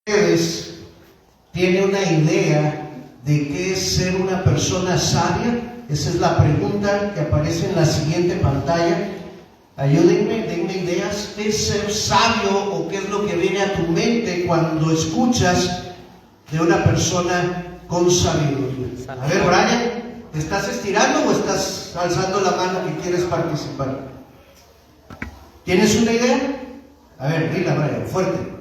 ustedes tiene una idea de qué es ser una persona sabia? Esa es la pregunta que aparece en la siguiente pantalla. Ayúdenme, denme ideas. ¿Qué es ser sabio o qué es lo que viene a tu mente cuando escuchas de una persona con sabiduría? A ver, Brian, ¿te estás estirando o estás alzando la mano que quieres participar? ¿Tienes una idea? A ver, dila, Brian, fuerte.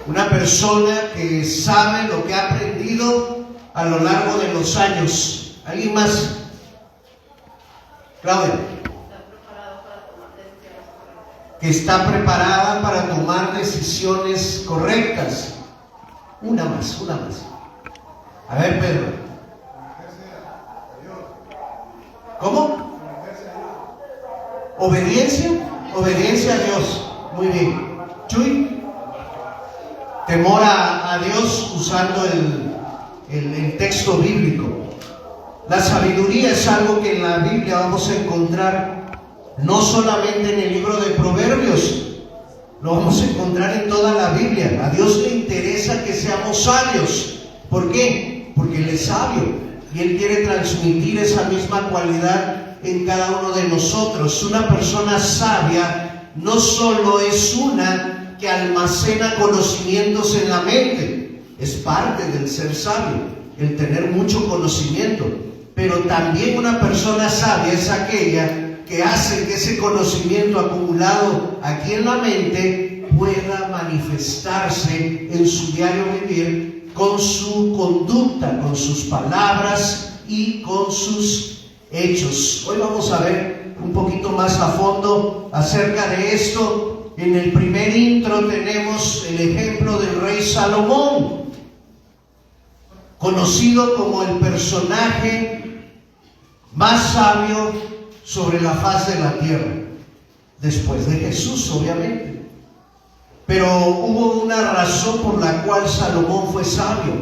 Una persona que sabe lo que ha aprendido a lo largo de los años. ¿Alguien más? Claudia. Que está preparada para tomar decisiones correctas. Una más. A ver, Pedro. ¿Cómo? Obediencia. Obediencia a Dios. Muy bien. Chuy. Temor a Dios usando el texto bíblico. La sabiduría es algo que en la Biblia vamos a encontrar no solamente en el libro de Proverbios, lo vamos a encontrar en toda la Biblia. A Dios le interesa que seamos sabios. ¿Por qué? Porque Él es sabio y Él quiere transmitir esa misma cualidad en cada uno de nosotros. Una persona sabia no solo es una que almacena conocimientos en la mente, es parte del ser sabio, el tener mucho conocimiento, pero también una persona sabia es aquella que hace que ese conocimiento acumulado aquí en la mente pueda manifestarse en su diario vivir con su conducta, con sus palabras y con sus hechos. Hoy vamos a ver un poquito más a fondo acerca de esto. En el primer intro tenemos el ejemplo del rey Salomón, conocido como el personaje más sabio sobre la faz de la tierra, después de Jesús, obviamente. Pero hubo una razón por la cual Salomón fue sabio.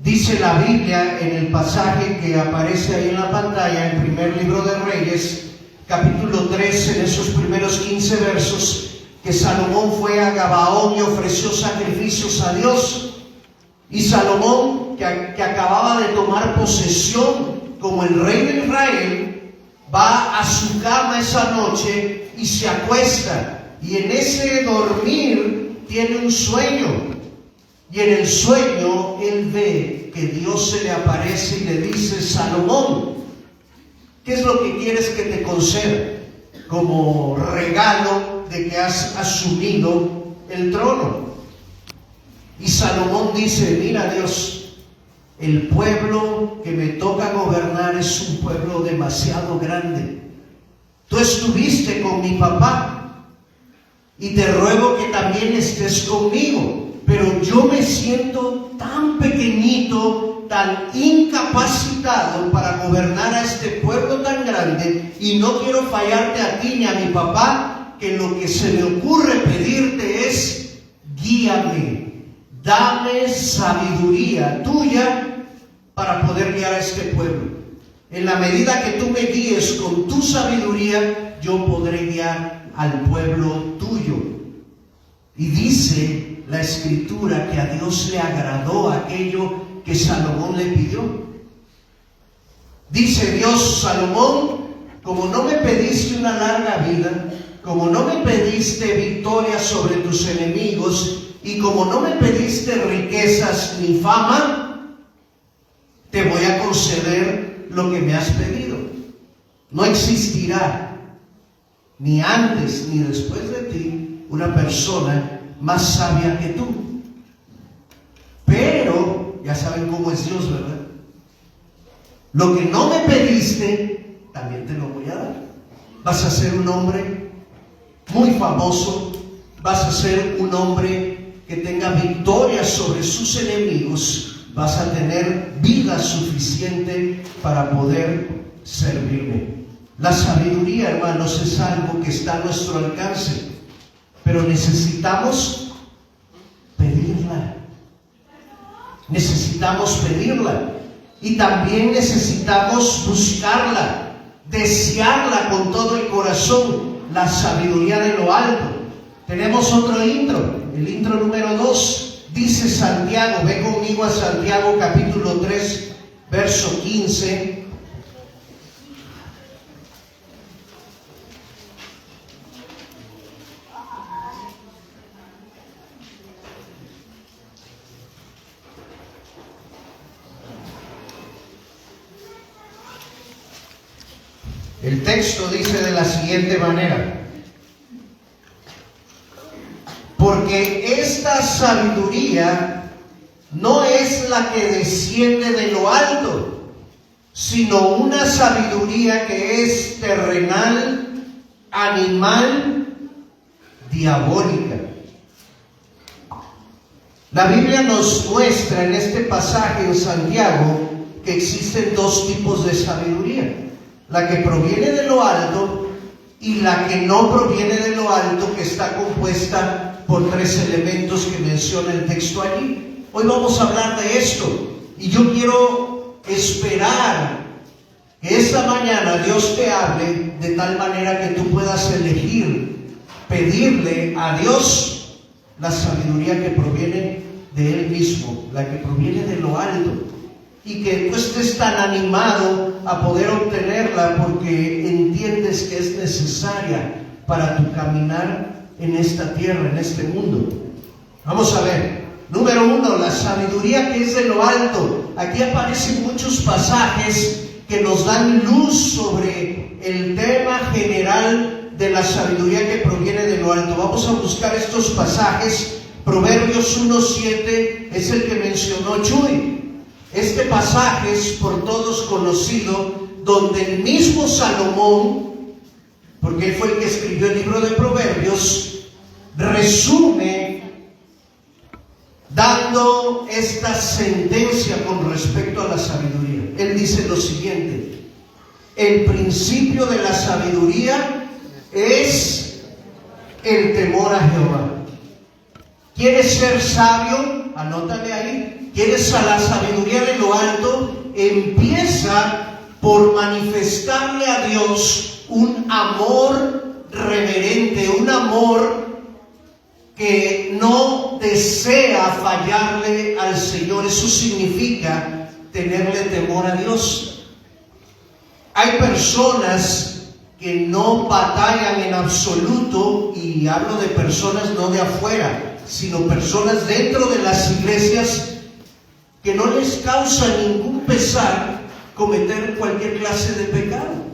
Dice la Biblia en el pasaje que aparece ahí en la pantalla, en primer libro de Reyes, capítulo 3, en esos primeros 15 versos, que Salomón fue a Gabaón y ofreció sacrificios a Dios. Y Salomón, que acababa de tomar posesión como el rey de Israel, va a su cama esa noche y se acuesta. Y en ese dormir tiene un sueño. Y en el sueño él ve que Dios se le aparece y le dice: Salomón, ¿qué es lo que quieres que te conceda como regalo de que has asumido el trono? Y Salomón dice: mira, Dios, el pueblo que me toca gobernar es un pueblo demasiado grande. Tú estuviste con mi papá y te ruego que también estés conmigo, pero yo me siento tan pequeñito, tan incapacitado para gobernar a este pueblo tan grande, y no quiero fallarte a ti ni a mi papá, que lo que se me ocurre pedirte es: guíame, dame sabiduría tuya para poder guiar a este pueblo. En la medida que tú me guíes con tu sabiduría, yo podré guiar al pueblo tuyo. Y dice la Escritura que a Dios le agradó aquello que Salomón le pidió. Dice Dios: Salomón, como no me pediste una larga vida, como no me pediste victoria sobre tus enemigos, y como no me pediste riquezas ni fama, te voy a conceder lo que me has pedido. No existirá, ni antes ni después de ti, una persona más sabia que tú. Pero, ya saben cómo es Dios, ¿verdad? Lo que no me pediste, también te lo voy a dar. Vas a ser un hombre muy famoso, vas a ser un hombre que tenga victoria sobre sus enemigos, vas a tener vida suficiente para poder servirme. La sabiduría, hermanos, es algo que está a nuestro alcance, pero necesitamos pedirla. Necesitamos pedirla y también necesitamos buscarla, desearla con todo el corazón. la sabiduría de lo alto. Tenemos otro intro, el intro número 2. Dice Santiago, ve conmigo a Santiago capítulo 3, verso 15. El texto dice de la siguiente manera: porque esta sabiduría no es la que desciende de lo alto, sino una sabiduría que es terrenal, animal, diabólica. La Biblia nos muestra en este pasaje en Santiago que existen dos tipos de sabiduría: la que proviene de lo alto y la que no proviene de lo alto, que está compuesta por tres elementos que menciona el texto allí. Hoy vamos a hablar de esto, y yo quiero esperar que esta mañana Dios te hable de tal manera que tú puedas elegir, pedirle a Dios la sabiduría que proviene de Él mismo, la que proviene de lo alto, y que tú estés tan animado a poder obtenerla porque entiendes que es necesaria para tu caminar en esta tierra, en este mundo. Vamos a ver. Número 1, la sabiduría que es de lo alto. Aquí aparecen muchos pasajes que nos dan luz sobre el tema general de la sabiduría que proviene de lo alto. Vamos a buscar estos pasajes. Proverbios 1:7 es el que mencionó Chuy. Este pasaje es por todos conocido, donde el mismo Salomón, porque él fue el que escribió el libro de Proverbios, resume dando esta sentencia con respecto a la sabiduría. Él dice lo siguiente: el principio de la sabiduría es el temor a Jehová. ¿Quieres ser sabio? Anótale ahí. ¿Quieres a la sabiduría de lo alto? Empieza por manifestarle a Dios un amor reverente, un amor que no desea fallarle al Señor. Eso significa tenerle temor a Dios. Hay personas que no batallan en absoluto, y hablo de personas no de afuera, sino personas dentro de las iglesias, que no les causa ningún pesar cometer cualquier clase de pecado.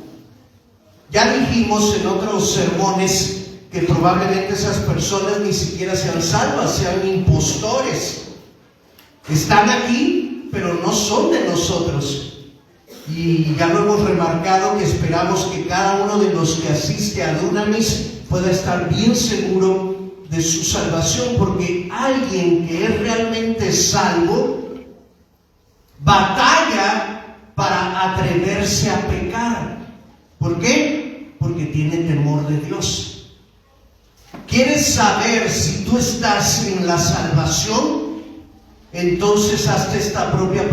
Ya dijimos en otros sermones que probablemente esas personas ni siquiera sean salvas, sean impostores. Están aquí, pero no son de nosotros. Y ya lo hemos remarcado, que esperamos que cada uno de los que asiste a Dunamis pueda estar bien seguro de su salvación, porque alguien que es realmente salvo batalla para atreverse a pecar. ¿Por qué? Porque tiene temor de Dios. ¿Quieres saber si tú estás en la salvación? Entonces hazte esta propia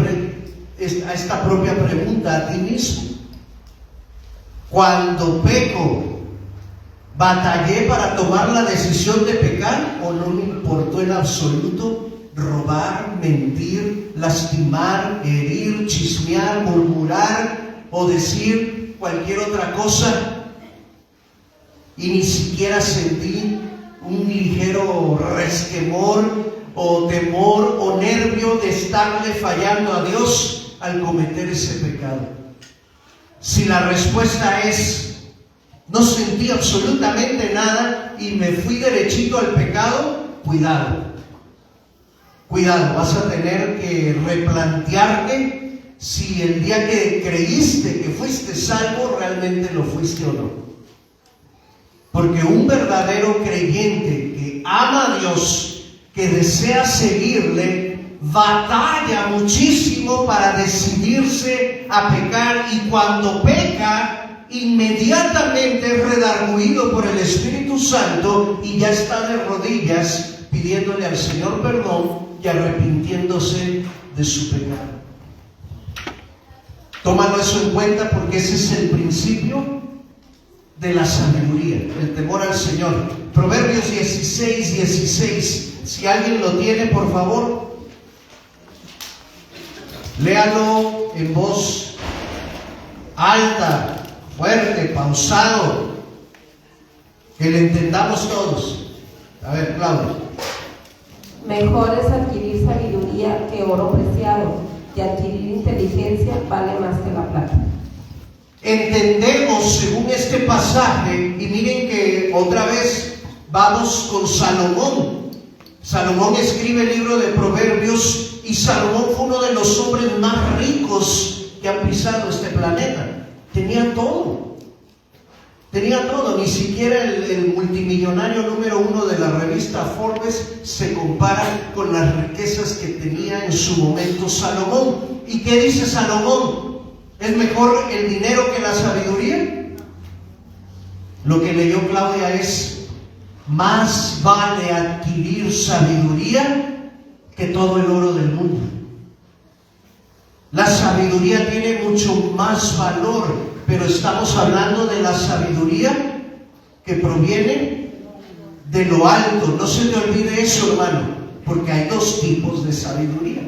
pregunta a ti mismo. Cuando peco, ¿batallé para tomar la decisión de pecar o no me importó en absoluto robar, mentir, lastimar, herir, chismear, murmurar o decir cualquier otra cosa? Y ni siquiera sentí un ligero resquemor o temor o nervio de estarle fallando a Dios al cometer ese pecado. Si la respuesta es no sentí absolutamente nada y me fui derechito al pecado, cuidado, vas a tener que replantearte si el día que creíste que fuiste salvo realmente lo fuiste o no. Porque un verdadero creyente que ama a Dios, que desea seguirle, batalla muchísimo para decidirse a pecar, y cuando peca, inmediatamente es redarguido por el Espíritu Santo y ya está de rodillas pidiéndole al Señor perdón y arrepintiéndose de su pecado. Tómalo eso en cuenta, porque ese es el principio de la sabiduría, el temor al Señor. Proverbios 16:16. Si alguien lo tiene, por favor, léalo en voz alta, fuerte, pausado, que le entendamos todos. A ver, Claudia. Mejor es adquirir sabiduría que oro preciado, y adquirir inteligencia vale más que la plata. Entendemos según este pasaje, y miren que otra vez vamos con Salomón. Salomón escribe el libro de Proverbios, y Salomón fue uno de los hombres más ricos que han pisado este planeta. Tenía todo, ni siquiera el multimillonario número 1 de la revista Forbes se compara con las riquezas que tenía en su momento Salomón. ¿Y qué dice Salomón? ¿Es mejor el dinero que la sabiduría? Lo que leyó Claudia es: más vale adquirir sabiduría que todo el oro del mundo. La sabiduría tiene mucho más valor, pero estamos hablando de la sabiduría que proviene de lo alto. No se te olvide eso, hermano, porque hay dos tipos de sabiduría.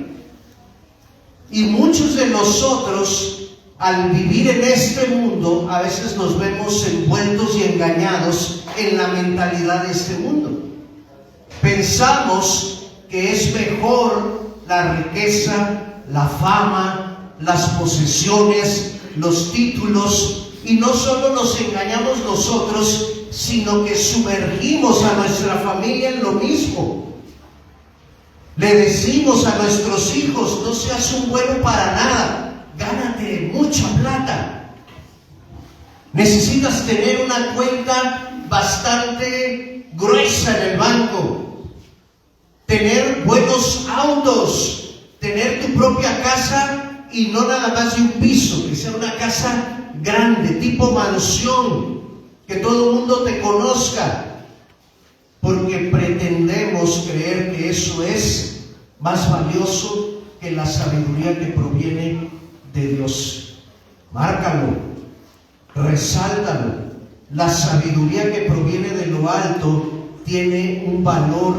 Y muchos de nosotros, al vivir en este mundo, a veces nos vemos envueltos y engañados en la mentalidad de este mundo. Pensamos que es mejor la riqueza, la fama, las posesiones, los títulos, y no solo nos engañamos nosotros, sino que sumergimos a nuestra familia en lo mismo. Le decimos a nuestros hijos: no seas un bueno para nada, gánate mucha plata. Necesitas tener una cuenta bastante gruesa en el banco, tener buenos autos, tener tu propia casa, y no nada más de un piso, que sea una casa grande, tipo mansión, que todo el mundo te conozca, porque pretendemos creer que eso es más valioso que la sabiduría que proviene de Dios. Márcalo, resáltalo. La sabiduría que proviene de lo alto tiene un valor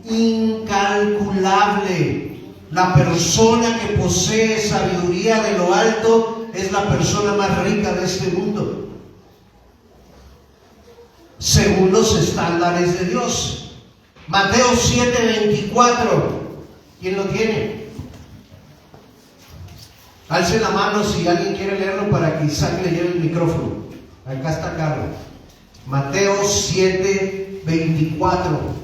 incalculable. La persona que posee sabiduría de lo alto es la persona más rica de este mundo, según los estándares de Dios. Mateo 7:24. ¿Quién lo tiene? Alce la mano si alguien quiere leerlo para que Isaac le lleve el micrófono. Acá está Carlos. Mateo 7:24.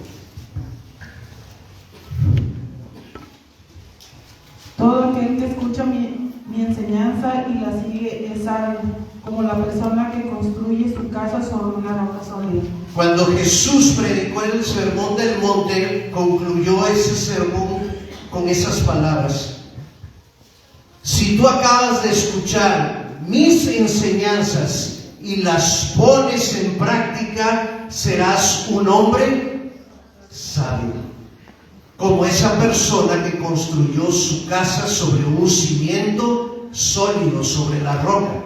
Todo aquel que escucha mi enseñanza y la sigue es sabio, como la persona que construye su casa sobre una roca sólida. Cuando Jesús predicó el sermón del monte, concluyó ese sermón con esas palabras: si tú acabas de escuchar mis enseñanzas y las pones en práctica, serás un hombre sabio, como esa persona que construyó su casa sobre un cimiento sólido, sobre la roca.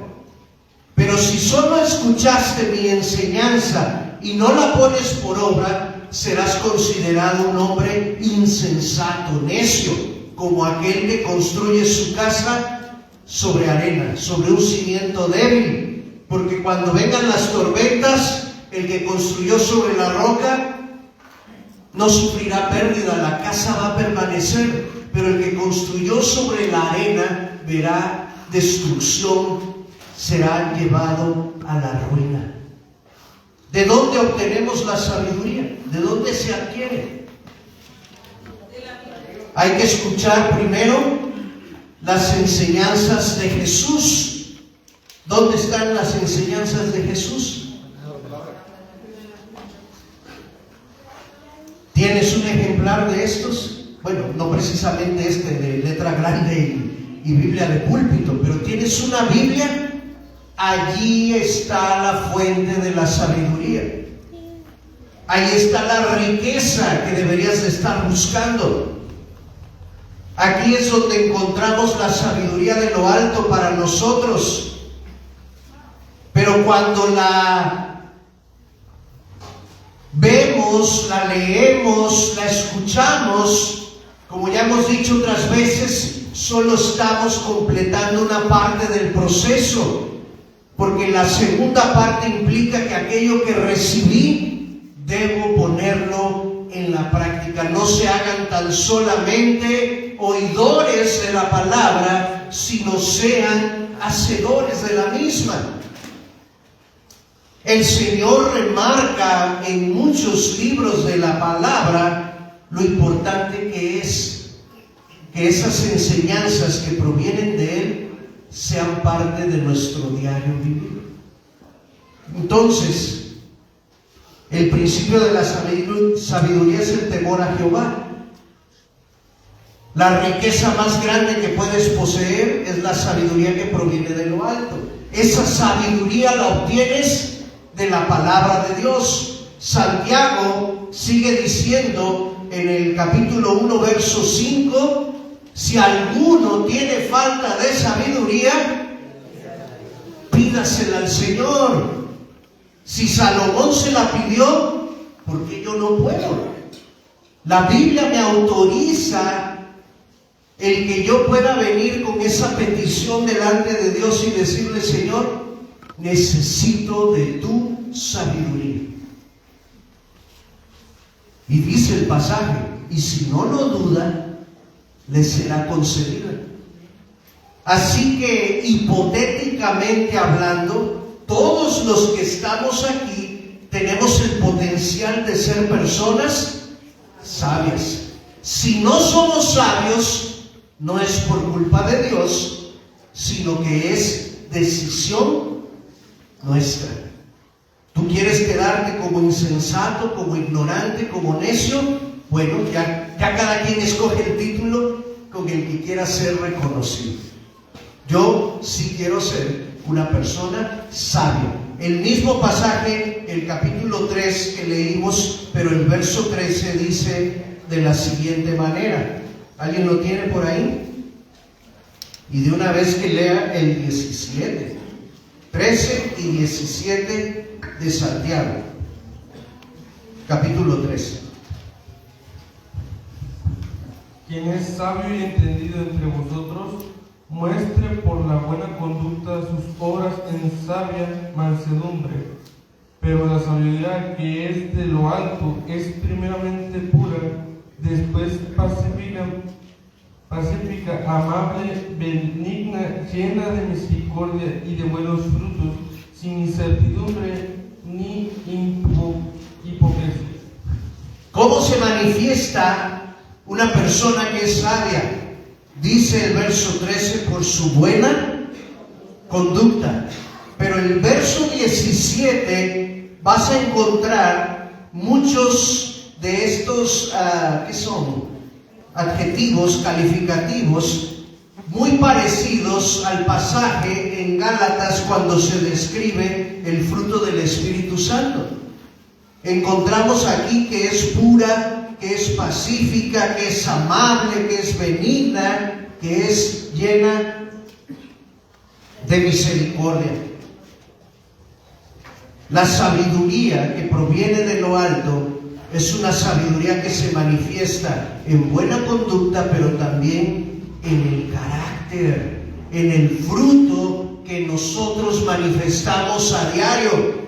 Pero si solo escuchaste mi enseñanza y no la pones por obra, serás considerado un hombre insensato, necio, como aquel que construye su casa sobre arena, sobre un cimiento débil. Porque cuando vengan las tormentas, el que construyó sobre la roca no sufrirá pérdida, la casa va a permanecer, pero el que construyó sobre la arena verá destrucción, será llevado a la ruina. ¿De dónde obtenemos la sabiduría? ¿De dónde se adquiere? Hay que escuchar primero las enseñanzas de Jesús. ¿Dónde están las enseñanzas de Jesús? ¿Tienes un ejemplar de estos? Bueno, no precisamente este de letra grande y Biblia de púlpito, pero tienes una Biblia. Allí está la fuente de la sabiduría. Ahí está la riqueza que deberías de estar buscando. Aquí es donde encontramos la sabiduría de lo alto para nosotros. Pero cuando la vemos, la leemos, la escuchamos, como ya hemos dicho otras veces, solo estamos completando una parte del proceso, porque la segunda parte implica que aquello que recibí, debo ponerlo en la práctica. No se hagan tan solamente oidores de la palabra, sino sean hacedores de la misma. El Señor remarca en muchos libros de la palabra lo importante que es que esas enseñanzas que provienen de Él sean parte de nuestro diario vivir. Entonces, el principio de la sabiduría es el temor a Jehová. La riqueza más grande que puedes poseer es la sabiduría que proviene de lo alto. Esa sabiduría la obtienes de la palabra de Dios. Santiago sigue diciendo en el capítulo 1, verso 5, si alguno tiene falta de sabiduría, pídasela al Señor. Si Salomón se la pidió, ¿por qué yo no puedo? La Biblia me autoriza el que yo pueda venir con esa petición delante de Dios y decirle: Señor, necesito de tu sabiduría. Y dice el pasaje: y si no lo duda, le será concedida. Así que, hipotéticamente hablando, todos los que estamos aquí tenemos el potencial de ser personas sabias. Si no somos sabios, no es por culpa de Dios, sino que es decisión nuestra. ¿Tú quieres quedarte como insensato, como ignorante, como necio? Bueno, ya cada quien escoge el título con el que quiera ser reconocido. Yo sí quiero ser una persona sabia. El mismo pasaje, el capítulo 3 que leímos, pero el verso 13 dice de la siguiente manera. ¿Alguien lo tiene por ahí? Y de una vez que lea el 17, 13 y 17 de Santiago, capítulo 3. Quien es sabio y entendido entre vosotros, muestre por la buena conducta sus obras en sabia mansedumbre. Pero la sabiduría que es de lo alto es primeramente pura, después pacífica, amable, benigna, llena de misericordia y de buenos frutos, sin incertidumbre ni hipocresía. ¿Cómo se manifiesta una persona que es sabia? Dice el verso 13, por su buena conducta. Pero el verso 17 vas a encontrar muchos de estos, ¿qué son? Adjetivos calificativos muy parecidos al pasaje en Gálatas cuando se describe el fruto del Espíritu Santo. Encontramos aquí que es pura, que es pacífica, que es amable, que es benigna, que es llena de misericordia. La sabiduría que proviene de lo alto es una sabiduría que se manifiesta en buena conducta, pero también en el carácter, en el fruto que nosotros manifestamos a diario.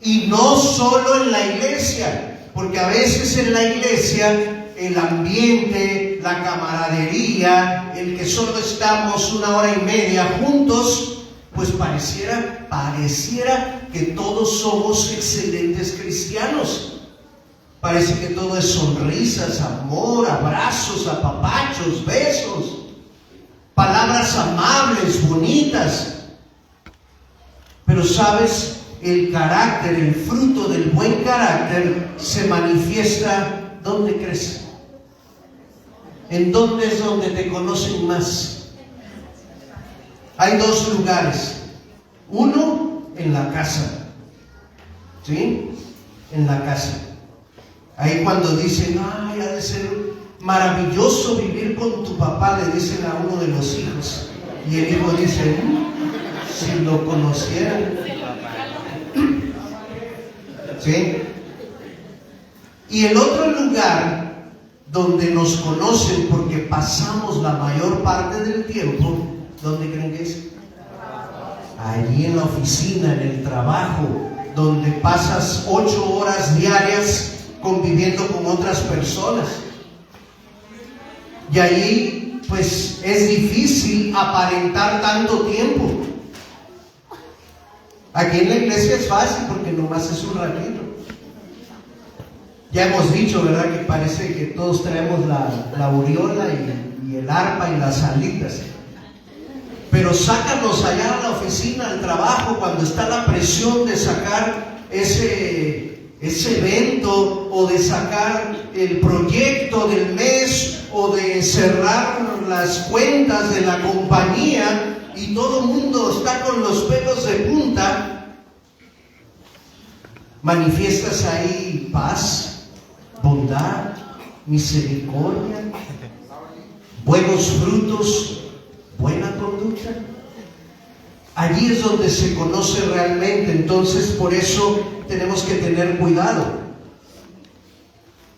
Y no solo en la iglesia, porque a veces en la iglesia el ambiente, la camaradería, el que solo estamos 1 hora y media juntos, pues pareciera que todos somos excelentes cristianos. Parece que todo es sonrisas, amor, abrazos, apapachos, besos, palabras amables, bonitas. Pero sabes, el carácter, el fruto del buen carácter se manifiesta ¿dónde crees? ¿En dónde es donde te conocen más? Hay 2 lugares. Uno, en la casa. ¿Sí? En la casa. Ahí cuando dicen, ay, ha de ser maravilloso vivir con tu papá, le dicen a uno de los hijos. Y el hijo dice, si lo conocieran. ¿Sí? Y el otro lugar donde nos conocen porque pasamos la mayor parte del tiempo, ¿dónde creen que es? Allí en la oficina, en el trabajo, donde pasas 8 horas diarias conviviendo con otras personas. Y allí pues es difícil aparentar tanto tiempo. Aquí en la iglesia es fácil porque nomás es un ratito. Ya hemos dicho, ¿verdad?, que parece que todos traemos la aureola y el arpa y las alitas. Pero sácanos allá a la oficina, al trabajo, cuando está la presión de sacar ese evento o de sacar el proyecto del mes o de cerrar las cuentas de la compañía y todo el mundo está con los pelos de punta. Manifiestas ahí paz, bondad, misericordia, buenos frutos, buena conducta. Allí es donde se conoce realmente. Entonces, por eso tenemos que tener cuidado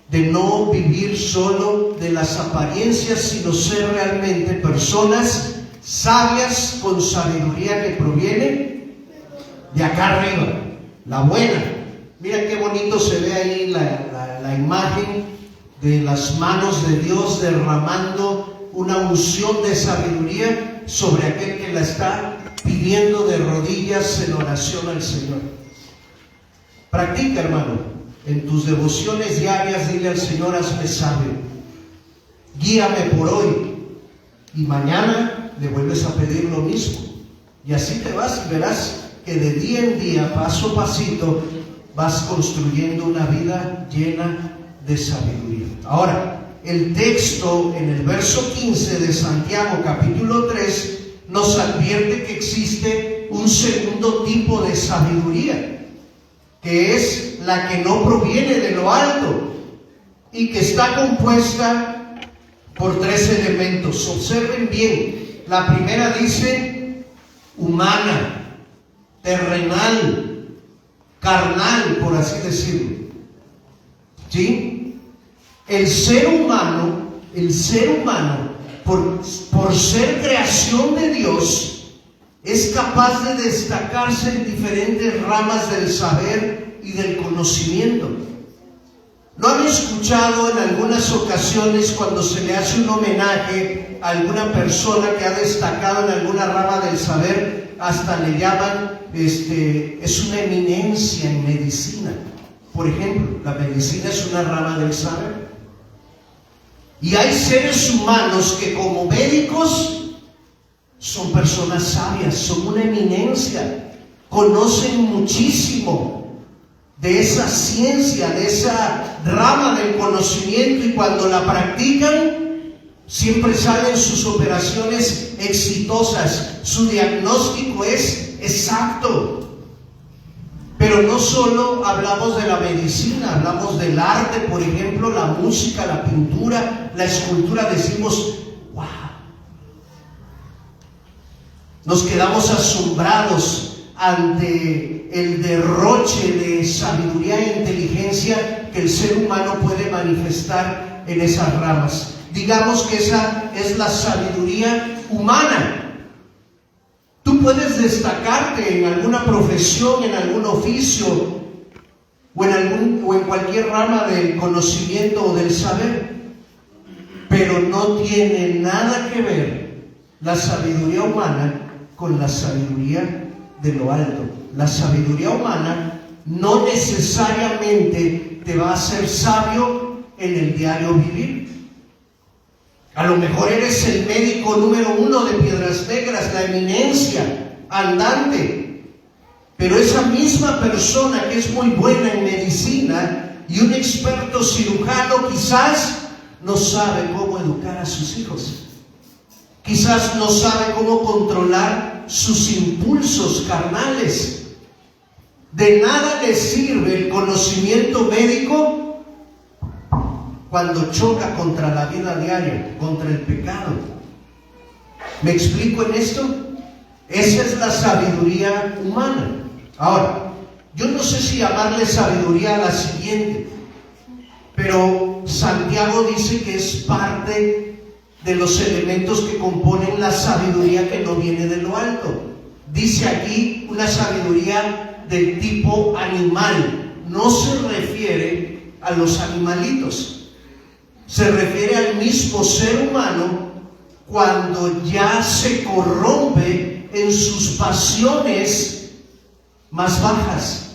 de no vivir solo de las apariencias, sino ser realmente personas sabias con sabiduría que proviene de acá arriba, la buena. Mira qué bonito se ve ahí la imagen de las manos de Dios derramando una unción de sabiduría sobre aquel que la está pidiendo de rodillas en oración al Señor. Practica, hermano, en tus devociones diarias, dile al Señor: hazme sabio, guíame por hoy, y mañana le vuelves a pedir lo mismo, y así te vas y verás que de día en día, paso a pasito, vas construyendo una vida llena de sabiduría. Ahora, el texto en el verso 15 de Santiago capítulo 3 nos advierte que existe un segundo tipo de sabiduría, que es la que no proviene de lo alto y que está compuesta por 3 elementos. Observen bien, la primera dice humana, terrenal, carnal, por así decirlo. ¿Sí? El ser humano, por ser creación de Dios, es capaz de destacarse en diferentes ramas del saber y del conocimiento. ¿No han escuchado en algunas ocasiones cuando se le hace un homenaje a alguna persona que ha destacado en alguna rama del saber, hasta le llaman, es una eminencia en medicina? Por ejemplo, la medicina es una rama del saber. Y hay seres humanos que como médicos son personas sabias, son una eminencia, conocen muchísimo de esa ciencia, de esa rama del conocimiento, y cuando la practican siempre salen sus operaciones exitosas, su diagnóstico es exacto. Pero no solo hablamos de la medicina, hablamos del arte, por ejemplo, la música, la pintura, la escultura. Decimos, wow. Nos quedamos asombrados ante el derroche de sabiduría e inteligencia que el ser humano puede manifestar en esas ramas. Digamos que esa es la sabiduría humana. Tú puedes destacarte en alguna profesión, en algún oficio o en cualquier rama del conocimiento o del saber, pero no tiene nada que ver la sabiduría humana con la sabiduría de lo alto. La sabiduría humana no necesariamente te va a hacer sabio en el diario vivir. A lo mejor eres el médico número 1 de Piedras Negras, la eminencia andante, pero esa misma persona que es muy buena en medicina y un experto cirujano quizás no sabe cómo educar a sus hijos, quizás no sabe cómo controlar sus impulsos carnales. De nada le sirve el conocimiento médico cuando choca contra la vida diaria, contra el pecado. ¿Me explico en esto? Esa es la sabiduría humana. Ahora, yo no sé si llamarle sabiduría a la siguiente. pero Santiago dice que es parte de los elementos que componen la sabiduría que no viene de lo alto. Dice aquí una sabiduría del tipo animal. No se refiere a los animalitos, se refiere al mismo ser humano cuando ya se corrompe en sus pasiones más bajas.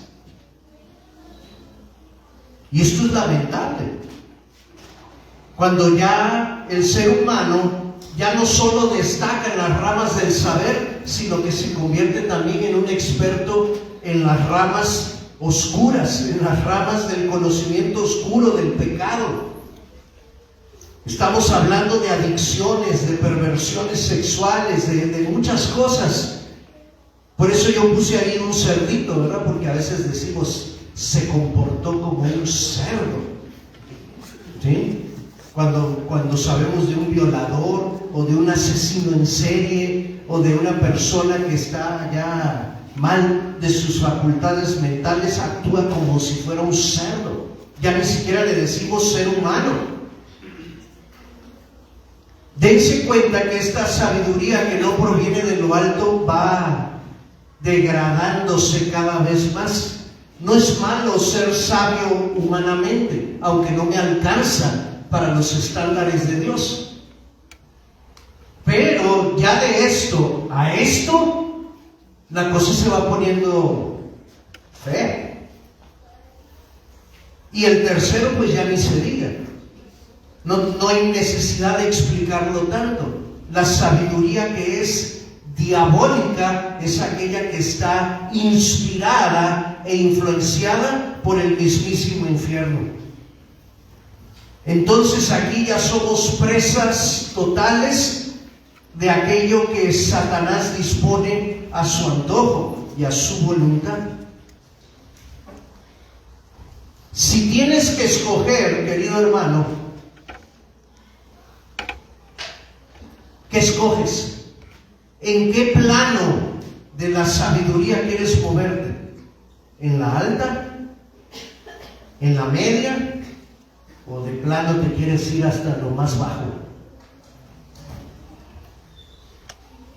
Y esto es lamentable. Cuando ya el ser humano ya no solo destaca en las ramas del saber, sino que se convierte también en un experto en las ramas oscuras, en las ramas del conocimiento oscuro del pecado. Estamos hablando de adicciones, de perversiones sexuales, de muchas cosas. Por eso yo puse ahí un cerdito, ¿verdad? Porque a veces decimos, se comportó como un cerdo, ¿sí? Cuando sabemos de un violador o de un asesino en serie o de una persona que está ya mal de sus facultades mentales, actúa como si fuera un cerdo. Ya ni siquiera le decimos ser humano. Dense cuenta que esta sabiduría que no proviene de lo alto va degradándose cada vez más. No es malo ser sabio humanamente, aunque no me alcanza para los estándares de Dios. Pero ya de esto a esto, la cosa se va poniendo fea. Y el tercero, pues ya ni se diga. No hay necesidad de explicarlo tanto. La sabiduría que es diabólica es aquella que está inspirada e influenciada por el mismísimo infierno. Entonces aquí ya somos presas totales de aquello que Satanás dispone a su antojo y a su voluntad. Si tienes que escoger, querido hermano, ¿qué escoges? ¿En qué plano de la sabiduría quieres moverte? ¿En la alta? ¿En la media? ¿O de plano te quieres ir hasta lo más bajo?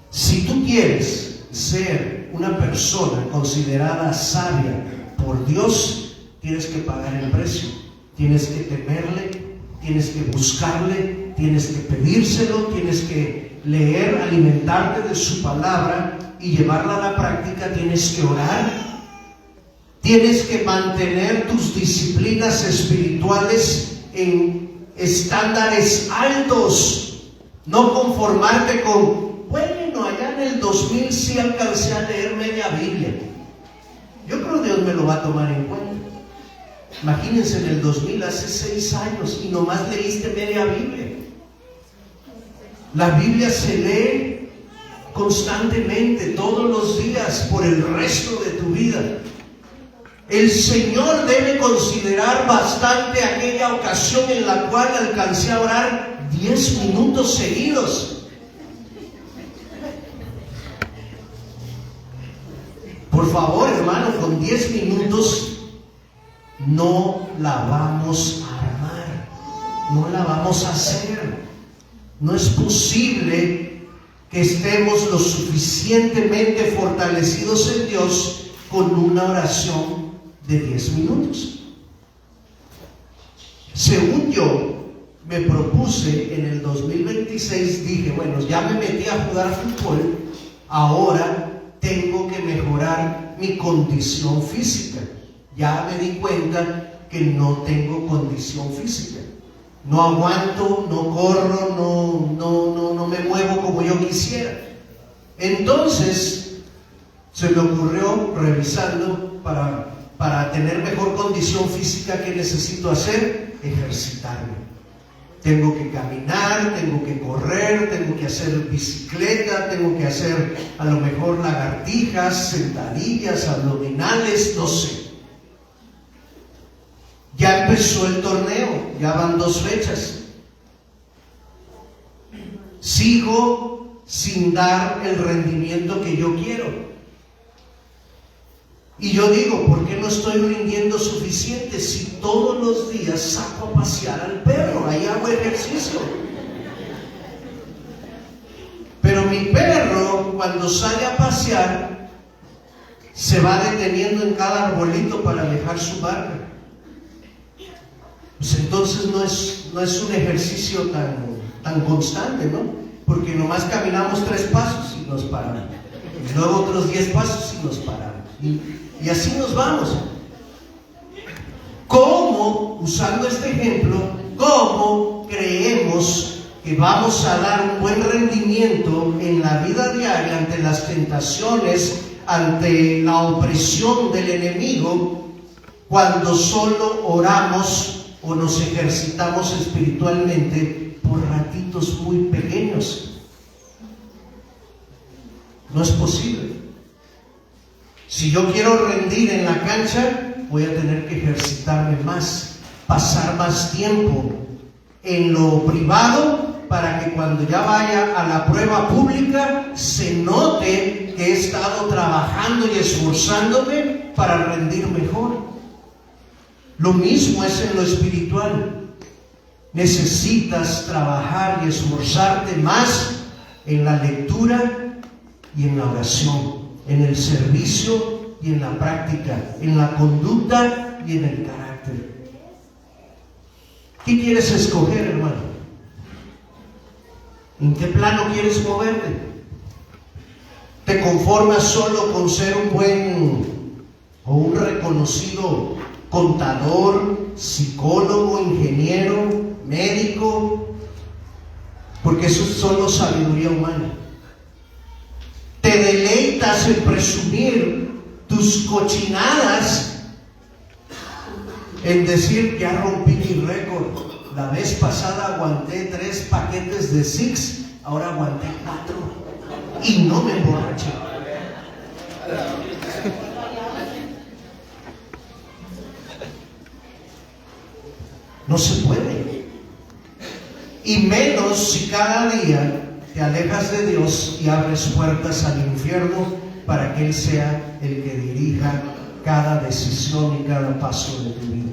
Si tú quieres ser una persona considerada sabia por Dios, tienes que pagar el precio. Tienes que temerle, tienes que buscarle, tienes que pedírselo, tienes que leer, alimentarte de su palabra y llevarla a la práctica. Tienes que orar, tienes que mantener tus disciplinas espirituales en estándares altos, no conformarte con, bueno, allá en el 2000 sí alcancé a leer media Biblia. Yo creo que Dios me lo va a tomar en cuenta. Imagínense, en el 2000, hace 6 años, y nomás leíste media Biblia. La Biblia se lee constantemente, todos los días, por el resto de tu vida. El Señor debe considerar bastante aquella ocasión en la cual alcancé a orar 10 minutos seguidos. Por favor, hermano, con 10 minutos no la vamos a armar, no la vamos a hacer. No es posible que estemos lo suficientemente fortalecidos en Dios con una oración de 10 minutos. Según yo me propuse en el 2026, dije, bueno, ya me metí a jugar fútbol, ahora tengo que mejorar mi condición física. Ya me di cuenta que no tengo condición física. No aguanto, no corro, no me muevo como yo quisiera. Entonces se me ocurrió, revisando para tener mejor condición física, ¿qué necesito hacer? Ejercitarme. Tengo que caminar, tengo que correr, tengo que hacer bicicleta, tengo que hacer a lo mejor lagartijas, sentadillas, abdominales, no sé. Ya empezó el torneo, ya van 2 fechas. Sigo sin dar el rendimiento que yo quiero. Y yo digo, ¿por qué no estoy rindiendo suficiente si todos los días saco a pasear al perro? Ahí hago ejercicio. Pero mi perro, cuando sale a pasear, se va deteniendo en cada arbolito para dejar su marca. Pues entonces no es un ejercicio tan constante, ¿no? Porque nomás caminamos 3 pasos y nos paramos. Y luego otros 10 pasos y nos paramos. Y así nos vamos. ¿Cómo, usando este ejemplo, cómo creemos que vamos a dar un buen rendimiento en la vida diaria ante las tentaciones, ante la opresión del enemigo, cuando solo oramos o nos ejercitamos espiritualmente por ratitos muy pequeños? No es posible. Si yo quiero rendir en la cancha, voy a tener que ejercitarme más, pasar más tiempo en lo privado, para que cuando ya vaya a la prueba pública se note que he estado trabajando y esforzándome para rendir mejor. Lo mismo es en lo espiritual. Necesitas trabajar y esforzarte más en la lectura y en la oración, en el servicio y en la práctica, en la conducta y en el carácter. ¿Qué quieres escoger, hermano? ¿En qué plano quieres moverte? ¿Te conformas solo con ser un buen o un reconocido contador, psicólogo, ingeniero, médico? Porque eso es solo sabiduría humana. Te deleitas en presumir tus cochinadas, en decir, ya rompí mi récord. La vez pasada aguanté 3 paquetes de Six, ahora aguanté 4 y no me emborraché. No se puede. Y menos si cada día te alejas de Dios y abres puertas al infierno para que Él sea el que dirija cada decisión y cada paso de tu vida.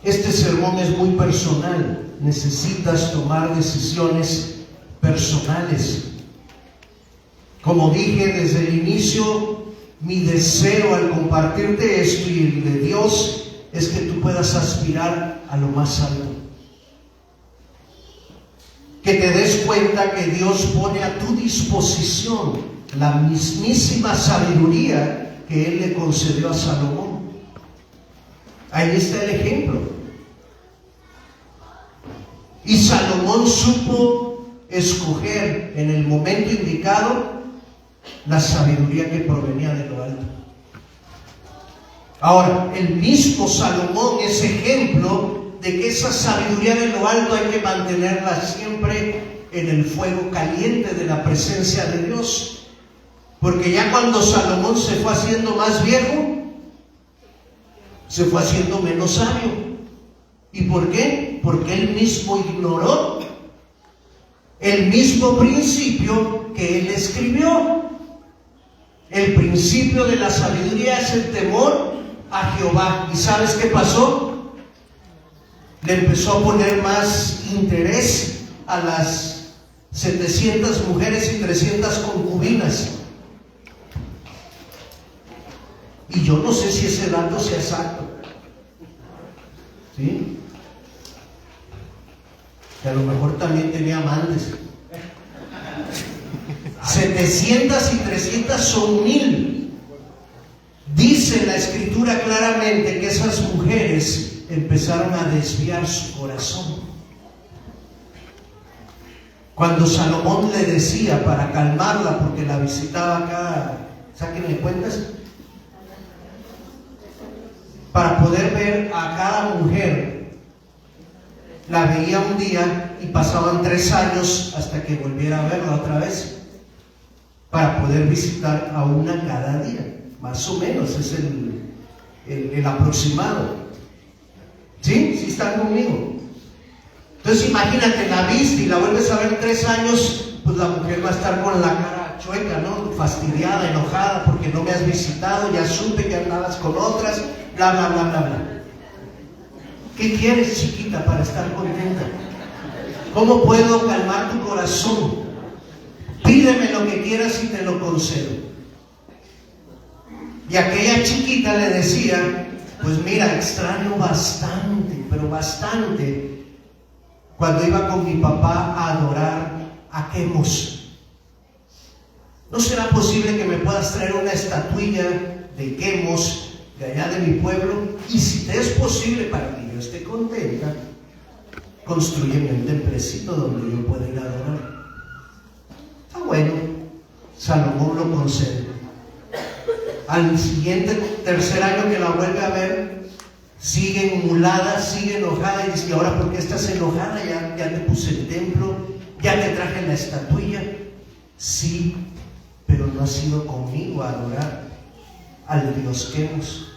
Este sermón es muy personal. Necesitas tomar decisiones personales. Como dije desde el inicio, mi deseo al compartirte esto y el de Dios es que tú puedas aspirar a lo más alto. Que te des cuenta que Dios pone a tu disposición la mismísima sabiduría que Él le concedió a Salomón. Ahí está el ejemplo. Y Salomón supo escoger en el momento indicado la sabiduría que provenía de lo alto. Ahora, el mismo Salomón es ejemplo de que esa sabiduría de lo alto hay que mantenerla siempre en el fuego caliente de la presencia de Dios. Porque ya cuando Salomón se fue haciendo más viejo, se fue haciendo menos sabio. ¿Y por qué? Porque él mismo ignoró el mismo principio que él escribió. El principio de la sabiduría es el temor a Jehová. ¿Y sabes qué pasó? Le empezó a poner más interés a las 700 mujeres y 300 concubinas. Y yo no sé si ese dato sea exacto. ¿Sí? Que a lo mejor también tenía amantes. 700 y 300 son 1000. Dice la Escritura claramente que esas mujeres empezaron a desviar su corazón. Cuando Salomón le decía para calmarla, porque la visitaba cada, sáquenme cuentas, para poder ver a cada mujer, la veía un día y pasaban 3 años hasta que volviera a verla otra vez, para poder visitar a una cada día, más o menos, es el aproximado. ¿Sí? ¿Sí están conmigo? Entonces imagínate, la viste y la vuelves a ver 3 años, pues la mujer va a estar con la cara chueca, ¿no? Fastidiada, enojada porque no me has visitado, ya supe que andabas con otras, bla, bla, bla, bla, bla. ¿Qué quieres, chiquita, para estar contenta? ¿Cómo puedo calmar tu corazón? Pídeme lo que quieras y te lo concedo. Y aquella chiquita le decía, pues mira, extraño bastante, pero bastante, cuando iba con mi papá a adorar a Quemos. ¿No será posible que me puedas traer una estatuilla de Quemos, de allá de mi pueblo? Y si te es posible, para que yo esté contenta, construyeme un templecito donde yo pueda ir a adorar. Está bueno, Salomón lo concede. Al siguiente, tercer año que la vuelve a ver, sigue enmulada, sigue enojada y dice, ¿y ahora por qué estás enojada? Ya te puse el templo, ya te traje la estatuilla. Sí, pero no has ido conmigo a adorar al Dios Quemos.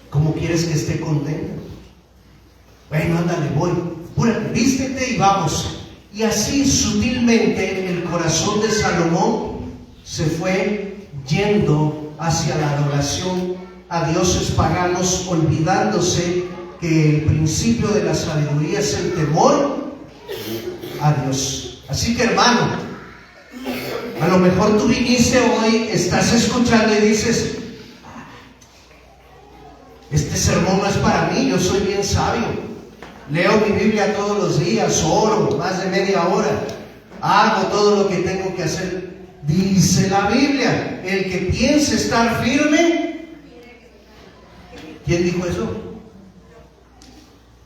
¿Cómo quieres que esté contenta? Bueno, ándale, voy, apúrate, vístete y vamos. Y así sutilmente el corazón de Salomón se fue yendo hacia la adoración a dioses paganos, olvidándose que el principio de la sabiduría es el temor a Dios. Así que, hermano, a lo mejor tú viniste hoy, estás escuchando y dices, este sermón no es para mí, yo soy bien sabio, leo mi Biblia todos los días, oro más de media hora, hago todo lo que tengo que hacer. Dice la Biblia, el que piense estar firme. ¿Quién dijo eso?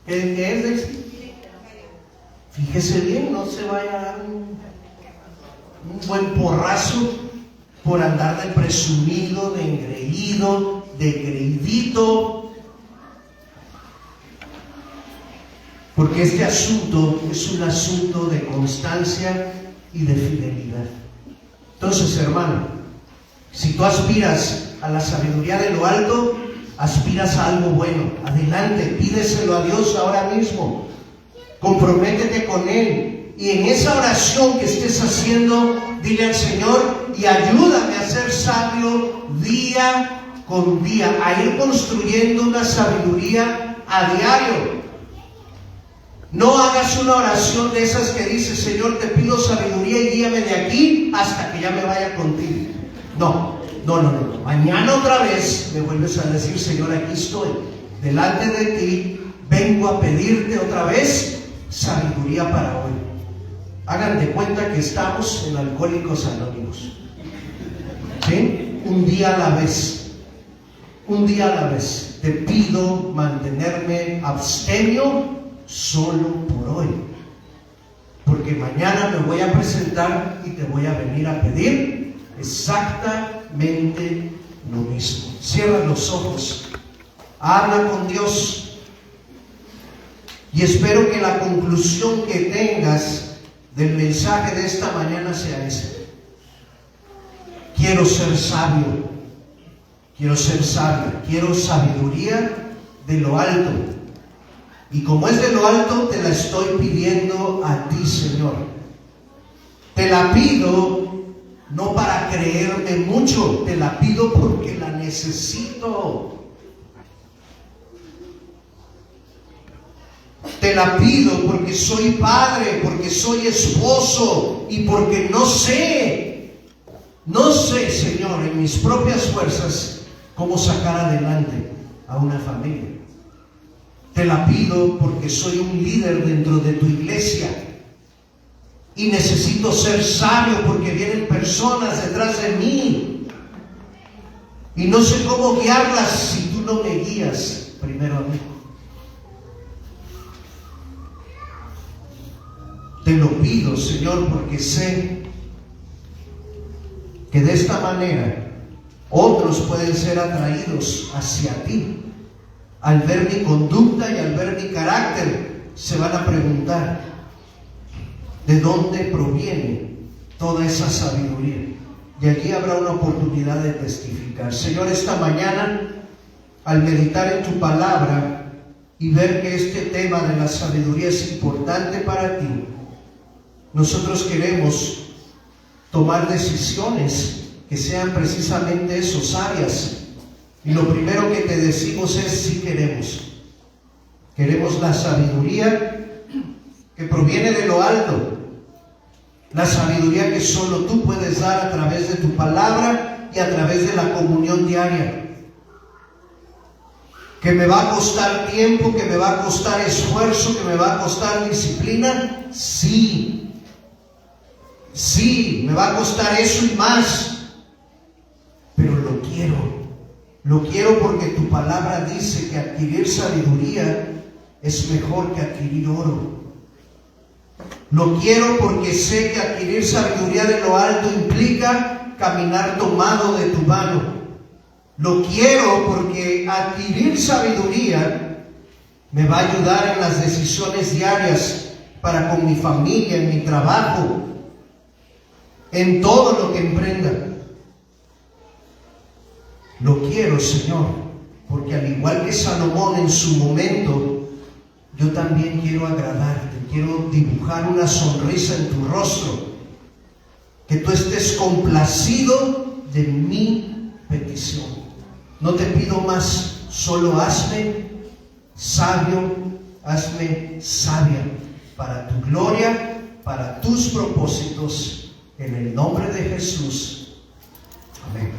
¿Qué es? Fíjese bien, no se vaya a dar un buen porrazo por andar de presumido, de engreído, de creidito. Porque este asunto es un asunto de constancia y de fidelidad. Entonces, hermano, si tú aspiras a la sabiduría de lo alto, aspiras a algo bueno. Adelante, pídeselo a Dios ahora mismo. Comprométete con Él. Y en esa oración que estés haciendo, dile al Señor, y ayúdame a ser sabio día con día, a ir construyendo una sabiduría a diario. No hagas una oración de esas que dice, Señor, te pido sabiduría y guíame de aquí hasta que ya me vaya contigo. No. Mañana otra vez me vuelves a decir, Señor, aquí estoy, delante de ti, vengo a pedirte otra vez sabiduría para hoy. Hagan de cuenta que estamos en Alcohólicos Anónimos. ¿Sí? Un día a la vez. Un día a la vez. Te pido mantenerme abstemio solo por hoy, porque mañana me voy a presentar y te voy a venir a pedir exactamente lo mismo. Cierra los ojos, habla con Dios y espero que la conclusión que tengas del mensaje de esta mañana sea esa. Quiero ser sabio, quiero sabiduría de lo alto. Y como es de lo alto, te la estoy pidiendo a ti, Señor. Te la pido no para creerme mucho, te la pido porque la necesito. Te la pido porque soy padre, porque soy esposo y porque no sé, Señor, en mis propias fuerzas, cómo sacar adelante a una familia. Te la pido porque soy un líder dentro de tu iglesia y necesito ser sabio porque vienen personas detrás de mí y no sé cómo guiarlas si tú no me guías primero a mí. Te lo pido, Señor, porque sé que de esta manera otros pueden ser atraídos hacia ti. Al ver mi conducta y al ver mi carácter, se van a preguntar, ¿de dónde proviene toda esa sabiduría? Y allí habrá una oportunidad de testificar. Señor, esta mañana, al meditar en tu palabra y ver que este tema de la sabiduría es importante para ti, nosotros queremos tomar decisiones que sean precisamente esas áreas. Y lo primero que te decimos es: sí queremos. Queremos la sabiduría que proviene de lo alto, la sabiduría que solo tú puedes dar a través de tu palabra y a través de la comunión diaria. Que me va a costar tiempo, que me va a costar esfuerzo, que me va a costar disciplina, sí, me va a costar eso y más, pero lo quiero porque tu palabra dice que adquirir sabiduría es mejor que adquirir oro. Lo quiero porque sé que adquirir sabiduría de lo alto implica caminar tomado de tu mano. Lo quiero porque adquirir sabiduría me va a ayudar en las decisiones diarias para con mi familia, en mi trabajo, en todo lo que emprenda. Lo quiero, Señor, porque al igual que Salomón en su momento, yo también quiero agradarte, quiero dibujar una sonrisa en tu rostro, que tú estés complacido de mi petición. No te pido más, solo hazme sabio, hazme sabia para tu gloria, para tus propósitos, en el nombre de Jesús. Amén.